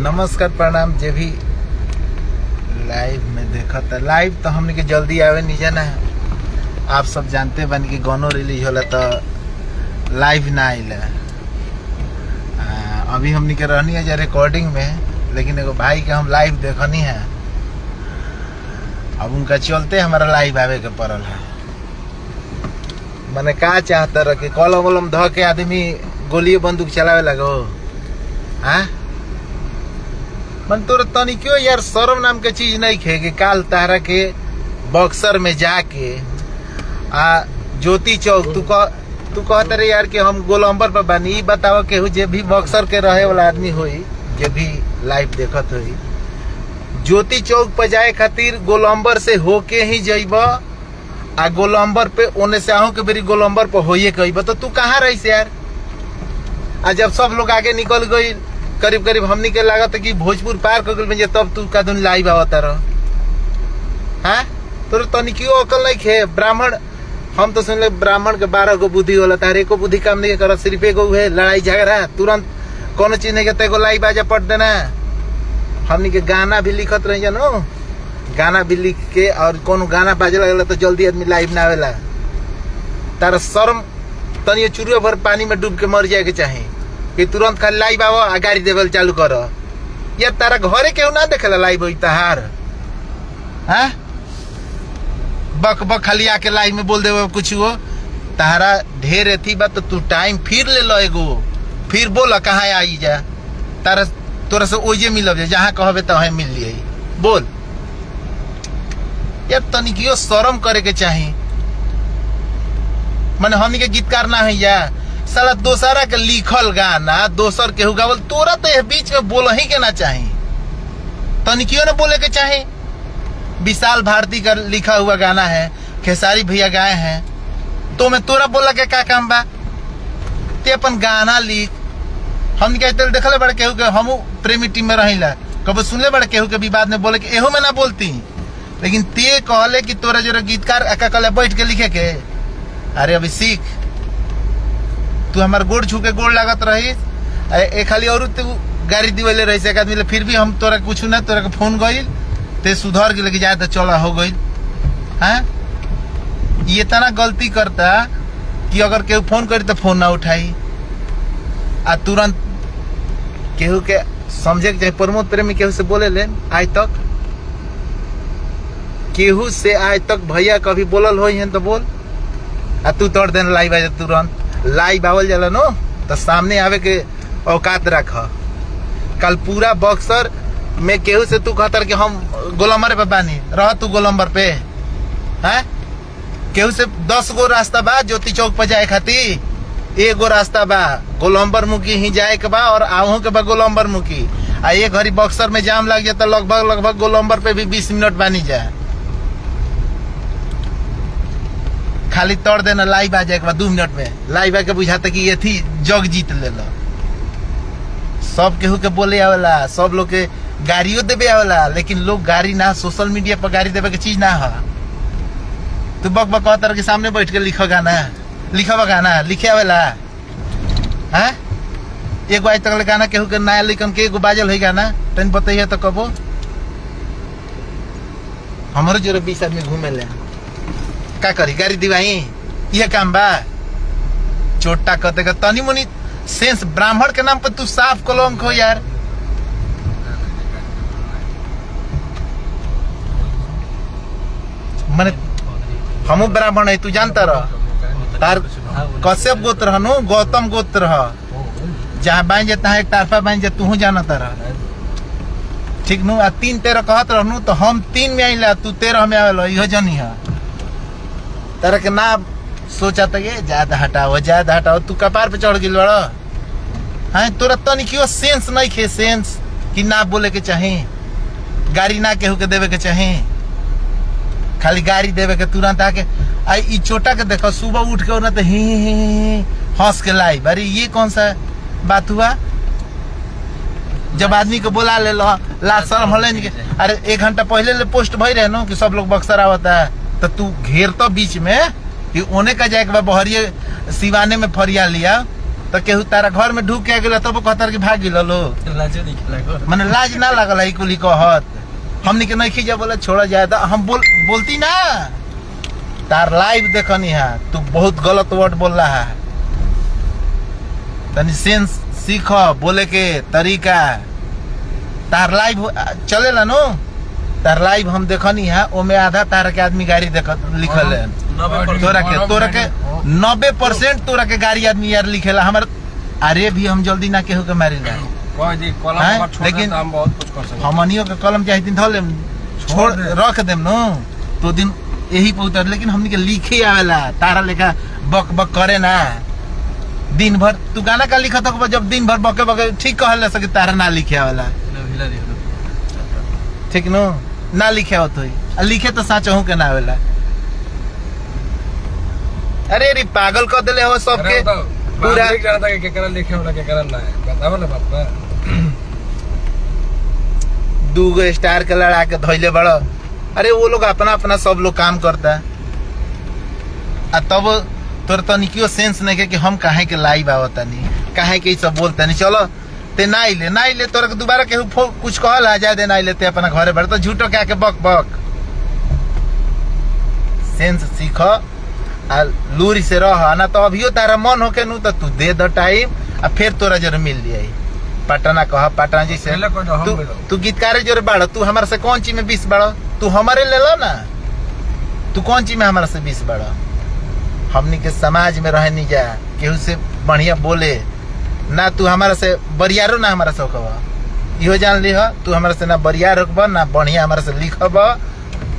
नमस्कार प्रणाम। जे भी लाइव में देखा था, लाइव तो हमने के जल्दी आवे नहीं जाना है। आप सब जानते बन कि गानों रिलीज होला तो लाइव ना आइला। अभी हमने के रहनी है रिकॉर्डिंग में, लेकिन एगो भाई के हम लाइव देखनी है। अब उनका चलते हमारा लाइव आवे के पड़ल है। मैंने का चाहता रह कि कलम वलम ध के आदमी गोलियों बंदूक चलावे लगो। हाँ मन तोर तनी क्यों यार शर्म नाम के चीज नहीं खे कि काल तारा के बक्सर में जाके ज्योति चौक तू कहते रहे यार कि हम गोलंबर पर बानी। ई बताओ केहू जे भी बक्सर के रहे वाला आदमी होई, जे भी लाइव देखत होई, ज्योति चौक पर जाए खातिर गोलंबर से होके ही जइब आ गोलंबर पे ओने से आहू के बेरी गोलंबर पर होइए कइब। तो तू कहाँ रही यार? आ जब सब लोग आगे निकल गई करीब करीब हमनी के लागत कि भोजपुर पार कर गइल, तब तू का दिन लाइव आवता रह। हाँ तोर तनी क्यों अकल नहीं खे? ब्राह्मण हम तो सुन ले ब्राह्मण के 12 गो बुद्धि होला, तारे एको बुद्धि काम नहीं कर, सिर्फ एगो है लड़ाई झगड़ा। तुरंत कोनो चीज नहीं कहते एगो लाइव आजा पट देना। हमनी के गाना भी लिखत रही जानो, गाना भी लिख के और कोनो गाना बाजे लगला तो जल्दी आदमी लाइव ना आवेला। तारा शर्म तनी चुरुआ भर पानी में डूब के मर जाए के चाहे कि तुरंत खाली लाइव आवो आ गाड़ी देवल चालू कर। यार तारा घरे केहू ना देखेला लाइव होई तहार? हाँ बक बक खाली आके लाइव में बोल देवे कुछ हो। तारा ढेर अथी बा तो तू टाइम फिर ले लो एगो, फिर बोल कहाँ आई जा। तारा तोरा से ओजे मिलब जहाँ कहबे तहाँ मिल लिए। बोल यार तनी क्यों शर्म करे के चाही। माने हमनी के गीतकार ना है या साला दोसरा के लिखल गाना दोसर केहू गावल, तोरा तो ये बीच में बोल ही के ना चाही। तनी क्यों ना बोले के चाही? विशाल भारती का लिखा हुआ गाना है, खेसारी भैया गाए हैं, तो मैं तोरा बोला के का काम बा? ते अपन गाना लिख। हम कहते देखले बड़े केहू के, हम प्रेमी टीम में रहिला, कब सुनले बड़े केहू के विवाद में बोले कि एहू में ना बोलती, लेकिन ते कहले कि तोरा जो गीतकार अका कल बैठ के लिखे के। अरे अभी सीख, तू हमार गोड़ छू के गोड़ लागत रही। ए खाली और तू गाड़ी दिवले रही से एक आदमी, फिर भी हम तोरा कुछ ना, तोरा के फोन गई ते सुधर के लेके जाए तो चला हो गई। हाँ ये तना गलती करता कि अगर केहू फोन करी तो फोन ना उठाई आ तुरंत केहू के समझे के चाहे। प्रमोद प्रेमी केहू से बोले ले आज तक, केहू से आज तक भैया कभी बोलल हो तो बोल। आ तू तोड़ देना लाइव आ जा, तुरंत लाइव आवल जाला नो तो सामने आवे के औकात रख। कल पूरा बक्सर में केहू से तू कहतर कि हम गोलंबर पे बानी, रह तू गोलंबर पे। हैं केहू से 10 गो रास्ता बा ज्योति चौक पर जाए खातिर, एगो रास्ता बा गोलंबर मुखी ही जाए के बा और आहू के बा गोलंबर मुखी। आ एक घड़ी बक्सर में जाम लग जाता, लगभग गोलंबर पे भी 20 मिनट बानी जाए। खाली तोड़ देना लाइव आ जाए 2 मिनट में लाइव आके बुझाता कि ये थी जग जीत ले लो। सब केहू के बोले आवेला, सब लोग के गाड़ियों देवे आवेला, लेकिन लोग गाड़ी ना, सोशल मीडिया पर गाड़ी देवे के चीज ना है। तू बक बक कहतर के सामने बैठ के लिखो गाना, लिखा गाना लिखे आवेला। हाँ एगो आज तक गाना केहू के नया लिखन के एगो बाजल है गाना, तन बताइए तो कबो। हमारे जो 20 आदमी घूमे ले का करी, गाड़ी दिवाई यह काम बा? चोटा कहते का तनी मुनी सेंस ब्राह्मण के नाम पर तू साफ कलंक हो यार। मने हमू ब्राह्मण है, तू जानता रह। तार कश्यप गोत्र हनु, गौतम गोत्र ह, जहाँ बाइन जाता है एक तारफा बाइन जा, तू जानता रह। ठीक नु? आ 3 13 कहत रहनु तो हम 3 में आइला, तू 13 में आवेला, इहो जनी है। तारा के ना सोचा था ज्यादा हटाओ, तू कपार पे चढ़ गई बड़ा। हाँ तोरा तनी क्यों सेंस नहीं खे? सेंस कि ना बोले के चाहे, गाड़ी ना केहू के देवे के चाहे, खाली गाड़ी देवे के तुरंत आके। आई ई चोटा के देखो, सुबह उठ के ना तो ही हंस के लाई। अरे ये कौन सा बात हुआ? जब आदमी को बोला ले लो लाज शर्म हले। अरे 1 घंटा पहले ले पोस्ट भई रहे नो कि सब लोग बक्सर आवता है, तो तू घेर तो बीच में कि ओने का जाए बहरिए सिवाने में फरिया लिया। तो केहू तारा घर में ढूक के गेल तब कहतर कि भाग गिल लो माने लाज ना लगल है कुली कहत हमनी के नहीं खींचा बोला छोड़ा जाए तो हम बोलती ना तार लाइव देखनी है तू बहुत गलत वर्ड बोल रहा है तनी सेंस सीख बोले के तरीका तार लाइव चलेला नो तार लाइव हम देखनी है ओमे आधा तार के आदमी गाड़ी देख लिखल है तोरा के 90% तोरा के गाड़ी आदमी यार लिखेला हमार अरे भी हम जल्दी ना केहू के मारी ला लेकिन हमनियो के कलम चाहे दिन धो लेम छोड़ रख देम नो तो दिन यही पे उतर लेकिन हमनी के लिखे आवेला तारा लेखा बक बक करे ना दिन भर तू गाना का लिखत हो जब दिन भर बके बके ठीक कहले सके तारा ना लिखे आवेला ठीक नो ना लिखे होत होई लिखे तो सच हूं के ना आवेला अरे रे पागल कर देले हो सबके पूरा जानता के केकरा लिखे होला केकरा ना है बताव ना बाप दूगो स्टार के लड़ा के धइले बड़ अरे वो लोग अपना अपना सब लोग काम करता है तब तोर तनिकियो सेंस नहीं कि हम काहे के लाइव आवता नहीं काहे के सब बोलता नहीं चलो ते ना ले तोरा के दोबारा केहू कुछ कहल आ जाए दे ना लेते अपना घरे बैठ तो झूठो क्या के बक बक सेंस सीख आ लूरी से रह ना तो अभियो तारा मन होके नु तो तू दे द टाइम आ फिर तोरा जरूर मिल जाई पटना कह पटना जैसे तू गीतकारे जोरे बाड़ तू हमारे से कौन चीज में 20 बाड़ तू हमारे ले लो ना तू कौन चीज में हमारे से 20 बाड़ हमनी के समाज में रह नहीं जा केहू से बढ़िया बोले ना तू हमारा से बरियारो ना हमारा से होकबा इहो जान ली तू हमारा से ना बरियार होकबा ना बढ़िया हमारा से लिखबा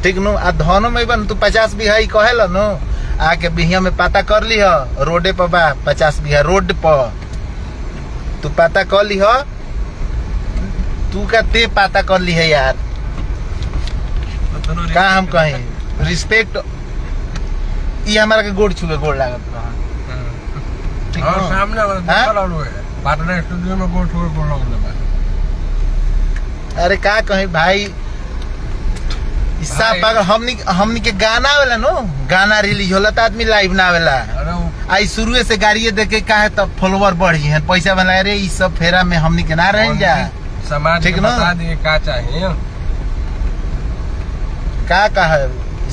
ठीक नु आ धनो में बन तू 50 बीघा ही कहेला नु आके बिहिया में पता कर ली रोडे पर बा 50 बीघा रोड पर तू पता कर ली तू का ते पता कर ली है यार का हम कहें रिस्पेक्ट ये हमारा के गोड़ छुए गोड़ लागत और सामने पटना स्टूडियो में गोड़ छुए गोड़ लागत अरे का कहें भाई पागल हमनी के गाना आवेला नो गाना रिलीज होला त आदमी लाइव ना आवेला आई शुरू से गाड़िए देखे काहे तब फॉलोवर बढ़ी है पैसा बना रे ई सब फेरा में हमनी के ना रह जा समाज ठीक ना बता दिए का चाहिए का है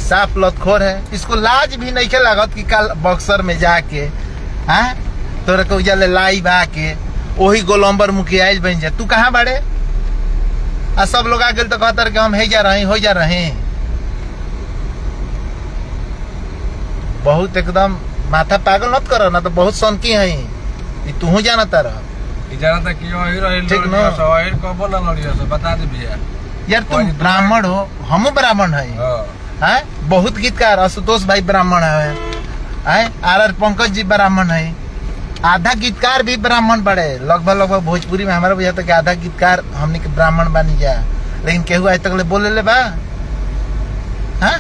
साफ लतखोर है इसको लाज भी नहीं के लागत कि कल बक्सर में जाके हैं तोरा को उजाले लाइव आके वही गोलंबर मुखिया बन जा तू कहाँ बाड़े आ सब लोग आ गए तो कहतर कि हम हो जा रहे बहुत एकदम माथा पागल मत करो ना तो बहुत सनकी है तू जाना तारा ठीक ना बता दे भैया यार तुम ब्राह्मण हो हम ब्राह्मण है बहुत गीतकार आशुतोष भाई ब्राह्मण है आर पंकज जी ब्राह्मण है आधा गीतकार भी ब्राह्मण बड़े लगभग भोजपुरी में हमारा बुझा तक आधा गीतकार हमने के ब्राह्मण बनी जा लेकिन केहू आज तक ले बोले ले बा हाँ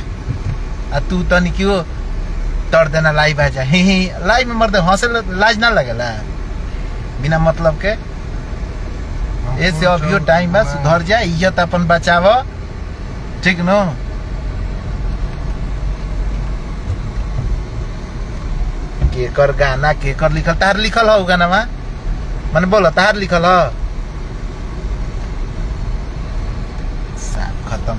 तू तो क्यों तड़ देना लाइव आ जा ही लाइव में मर्द हंसे लाज ना लगेला बिना मतलब के ऐसे अभियो टाइम बा सुधर जा इज्जत अपन बचाव ठीक नो केकर गाना केकर लिखल तार लिखल हो गाना मैंने बोला तार लिखल हो खत्म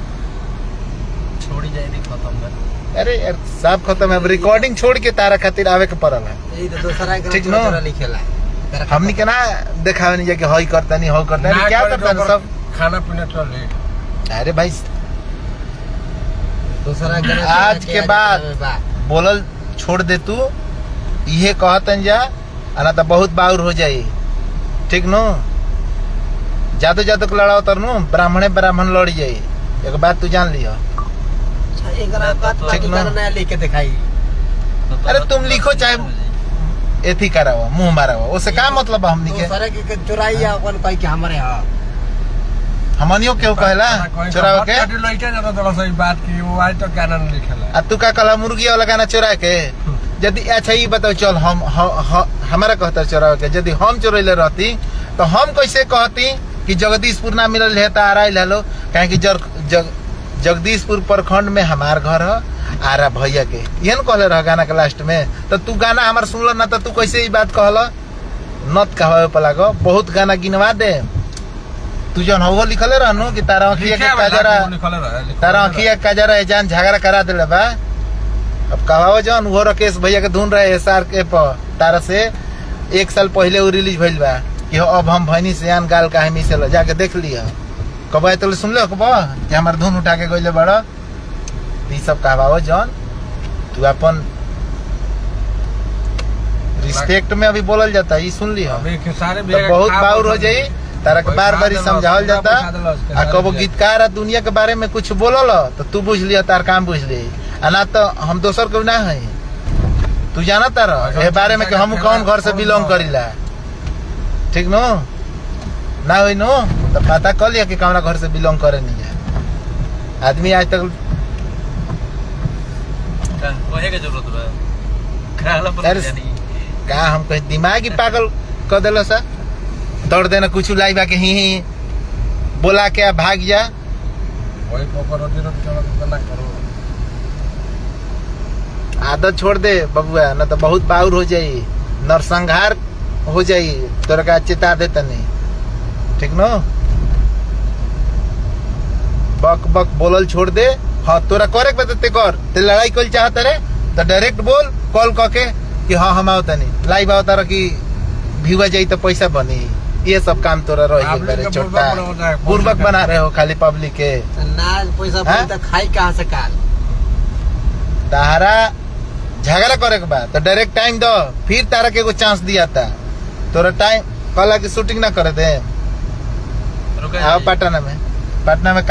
छोड़ी जाए नहीं खत्म अरे यार सब खत्म है रिकॉर्डिंग छोड़ के तारा खातिर आवे के पड़ल है ठीक नो हमनी के ना देखावे नहीं जाके हई करता नहीं हो करता नहीं क्या करता है सब खाना पीना चल अरे भाई दूसरा आज के बाद बोलल छोड़ दे तू ये कहतन जा ना तो बहुत बाउर हो जाये ठीक नो जादू जादू के लड़ा उतर नु ब्राह्मण लड़ जाये एक बात तू जान लियो ठीक नो लिख के दिखाई अरे तुम लिखो चाहे एथी कराओ मुंह माराओ उससे क्या मतलब हमनी के चुराई कोई के हमारे हमनियो क्यों कहला चुराओ के लइका ज्यादा थोड़ा सही बात की वो आज तो गाना नहीं लिखला तू का कला मुर्गी वाला गाना चुरा के यदि अच्छा ये बताओ चल हम हमारा कहता चोरा के यदि हम चोरैले रहती तो हम कैसे कहती कि जगदीशपुर ना मिलल है तो आरा लो कहे कि जगदीशपुर प्रखंड में हमार घर है आरा भैया के ये कहले रह गाना के लास्ट में तो तू गाना हमार सुनल ना तो तू कैसे ये बात कहल नत कहवावे पर लागो बहुत गाना गिनवा दे तू जन होगो लिखले रहनु कि तारा अखिया के काजरा जान झगड़ा करा देले बा अब कहवावे जन वो राकेश भैया के धुन रहे एसआर के पर तारा से 1 साल पहले वो रिलीज भइल बा कि अब हम भैनी से आन गाल काहे मिसे जाके देख लिया कब तो सुन ले कब कि हमार धुन उठा के गइले बड़ा ई सब कहवावे जन तू अपन रिस्पेक्ट में अभी बोलल जाता है सुन ली तो बहुत बाउर हो जाई तारा के बार बार समझावल जाता आ कबो गीतकार दुनिया के बारे में कुछ बोलल तो तू बुझ लिया तार काम बुझ ली ना तो हम दोसर को ना है तू जाना तारा ए बारे में कि हम कौन घर से बिलोंग करीला ठीक नो ना होई नो तो पता कर लिया कि कौन घर से बिलोंग करे नहीं है आदमी आज तक कहे के जरूरत बा का हम कहीं दिमाग ही पागल कर दिल सा दौड़ देना कुछ लाई बा के ही बोला के भाग जा आदत छोड़ दे बबुआ न तो बहुत बाउर हो जाई नरसंहार हो जाई तोरा का चेता दे तनी ठीक नो बक बक बोलल छोड़ दे हाँ तोरा करे बते कर ते लड़ाई कल चाहत रे तो डायरेक्ट बोल कॉल करके कि हाँ हम आवता नहीं लाइव आवता रहा कि भीवा जाई तो पैसा बनी ये सब काम तोरा रही छोटा बुर्बक बना रहे हो खाली पब्लिक के पैसा खाई कहाँ से काल तारा झगड़ा करे के बाद तो डायरेक्ट टाइम दो फिर तारा के एगो चांस दिया था तोरा टाइम कल की शूटिंग ना करे दे आओ पटना में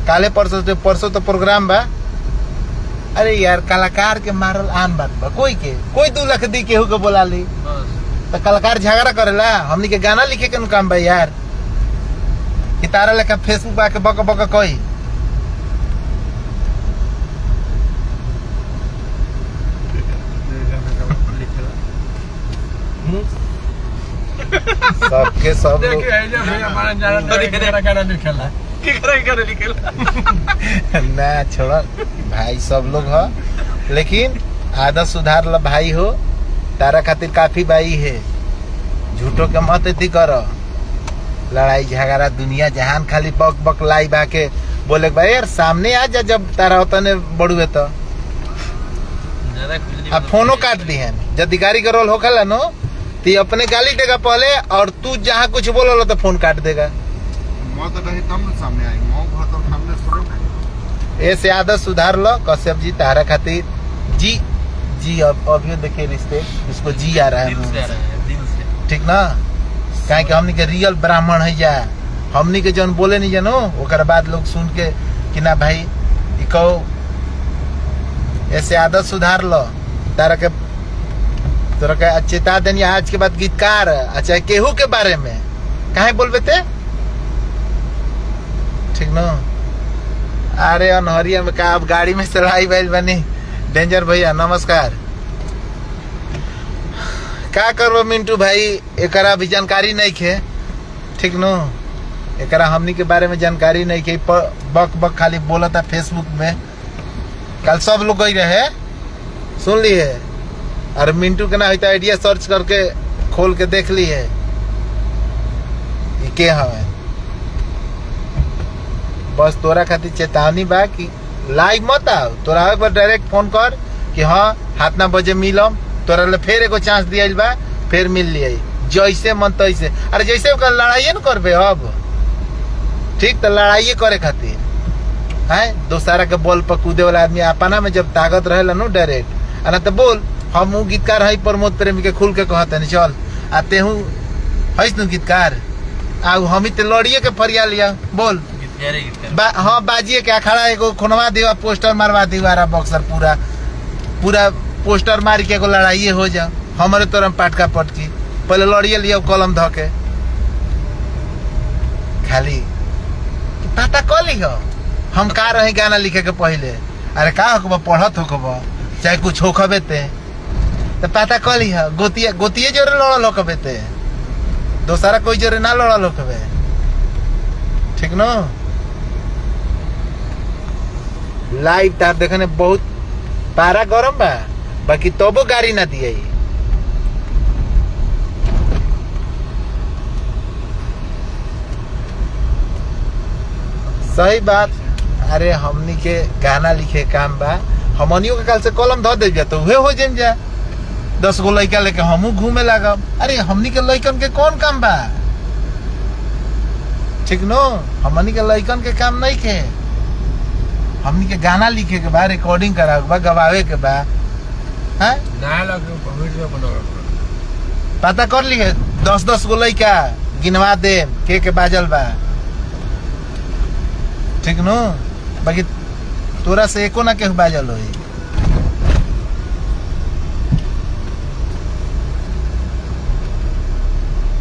काले परसों तो प्रोग्राम बा अरे यार कलाकार के मारल आम बात बा कोई 2 लाख दी केहू के बोला ली तो कलाकार झगड़ा करेला हमनी के गाना लिखे के काम बा यार कि तारा लेखा फेसबुक आके बक बक कोई सबके सब ना छोड़ा भाई सब लोग हो लेकिन आदत सुधार ला भाई हो तारा खातिर काफी भाई है झूठो के मत इति करो लड़ाई झगड़ा दुनिया जहान खाली बक बक लाई बाके बोले भाई यार सामने आ जा जब तारा होता ने बड़ुए तो अब फोनो काट दी है जब अधिकारी का रोल होगा नो तो अपने गाली देगा पहले और तू जहाँ कुछ बोलो तो फोन काट देगा ऐसे आदत सुधार लो कश्यप जी तारा खातिर जी अब अभी देखिए रिश्ते इसको जी आ रहा है ठीक ना कहे कि हमनी के रियल ब्राह्मण है जा हमनी के जन बोले नहीं जानो ओकर बाद लोग सुन के कि ना भाई कहो ऐसे आदत सुधार लो तारा के तोरा के चेता देनी आज के बाद गीतकार अच्छा केहू के बारे में काहे बोलबे ते ठीक ना अरे अनहरिया में का अब गाड़ी में चलाई बैल बनी डेंजर भैया नमस्कार का करबो मिंटू भाई एकरा भी जानकारी नहीं खे ठीक नो एकरा हमनी के बारे में जानकारी नहीं खे बक बक खाली बोला था फेसबुक में कल सब लोग गई रहे सुन ली है और मिंटू के ना होता आइडिया सर्च करके खोल के देख ली है ये के हवे बस तोरा खातिर चेतावनी बा कि लाइव मत आओ तोरा एक बार डायरेक्ट फोन कर कि हाँ हाथ ना बजे मिलम तोरा ले फिर एगो चांस दिया बा फिर मिल लिया जैसे मन तैसे अरे जैसे लड़ाइए न करबे अब ठीक तो लड़ाइए करे खातिर है दोसारा के बॉल पर कूदे वाला आदमी अपना में जब ताकत रहेला नो डायरेक्ट ना तो बोल हम गीतकार है प्रमोद प्रेमी के खुल के कहते नहीं चल आते हूँ है नु गीतकार आउ हम ही लड़िए के फरिया लिया बोल हाँ बाजिए के अखाड़ा एगो खुनवा दिवा पोस्टर मारवा दीवारा बक्सर पूरा पोस्टर मार के एगो लड़ाई हो जा हमारे तोर पाटका पटकी पहले लड़िए लिया कलम ध के खाली पता कर ली हम का रहे गाना लिखे के पहले अरे का होकबा पढ़त होकबा चाहे कुछ होकबे ते तो पता कर ली गोतिये जोरे लड़ल होकबे ते दोसरा कोई जोरे ना लड़ल होकबे ठीक न लाइव तार देखने बहुत पारा गरम बा बाकी तबो गाड़ी ना दिए सही बात। अरे हमनी के गाना लिखे काम बा, हमनियों के काल से कलम धो दे जा तो उहे हो जाम जा। 10 गो लड़का लेके हमू घूमे लागब। अरे हमनी के लड़कन के कौन काम बा? ठीक नो, हमनी के लड़कन के काम नहीं के। हमनी के गाना लिखे के बा, रिकॉर्डिंग करावे के बा, गवावे के बा। हैं ना लगे वीडियो बनावे पता कर ली है। 10 गो लड़का गिनवा दे के बाजल बा। ठीक नो, बाकी तोरा से एको ना केहू बाजल होई।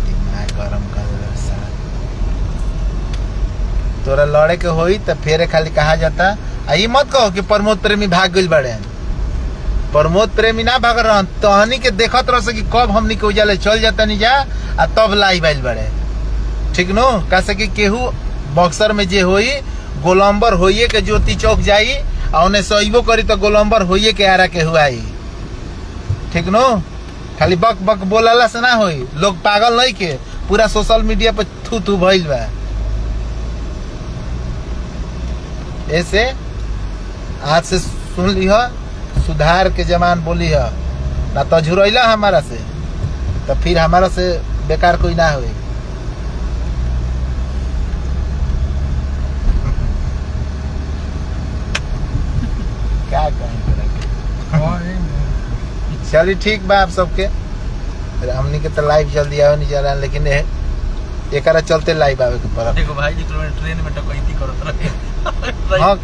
दिमाग गरम कर देला साला। तोरा लड़े के होई तो फेरे खाली कहा जाता। आ ई मत कहो कि प्रमोद प्रेमी भाग गइल बड़े। प्रमोद प्रेमी ना भाग रहन, तहनी के देखत रह कि कब हमनी के उजाले चल जाता नहीं जा आ तब लाई बाइल बड़े। ठीक नो, कैसे कि केहू बक्सर में जे होई गोलंबर होइए के ज्योति चौक जाई आ उन्हें सहीबो करी तो गोलंबर होइए के आरा के हुआई। ठीक नो, खाली बक बक बोलाला से ना होई। लोग पागल नहीं के पूरा सोशल मीडिया पे थू थू भइल बा। ऐसे आज से सुन लिह, सुधार के जमान बोली है ना तो झुरैला हमारा से, तो फिर हमारा से बेकार कोई ना हुई। क्या कहें? चलिए ठीक बा। आप सबके हमनी के तो लाइव जल्दी आवे नहीं जा, लेकिन एक चलते लाइव आवे के पड़ा। देखो भाई जी ट्रेन में टकैती करत रहे। हाँ,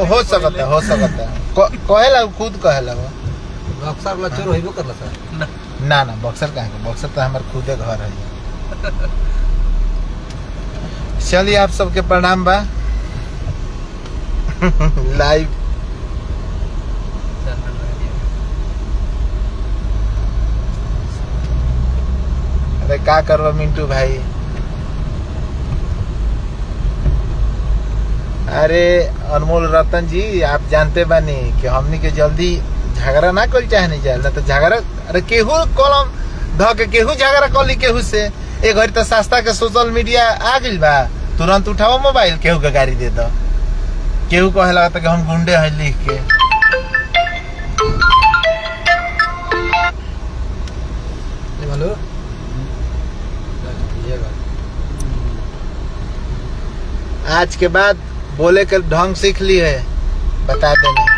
हो सकता कहेला, खुद कहेला। बक्सर वाला चोर होइबो करला सर। ना बक्सर कहाँ के? बक्सर तो हमारे खुदे घर है। चलिए आप सबके प्रणाम बा। लाइव अरे क्या करवा मिंटू भाई? अरे अनमोल रतन जी, आप जानते बानी कि हमनी के जल्दी झगड़ा ना कर चाहे नहीं जाए ना तो झगड़ा। अरे केहू कलम ध के केहू झगड़ा कर ली केहू से। एक घड़ी तो सस्ता के सोशल मीडिया आ गइल बा, तुरंत उठाओ मोबाइल, केहू के गाड़ी दे दो। केहू कहे लगता कि हम गुंडे हैं लिख के। आज के बाद बोले के ढंग सीख ली है, बता देना।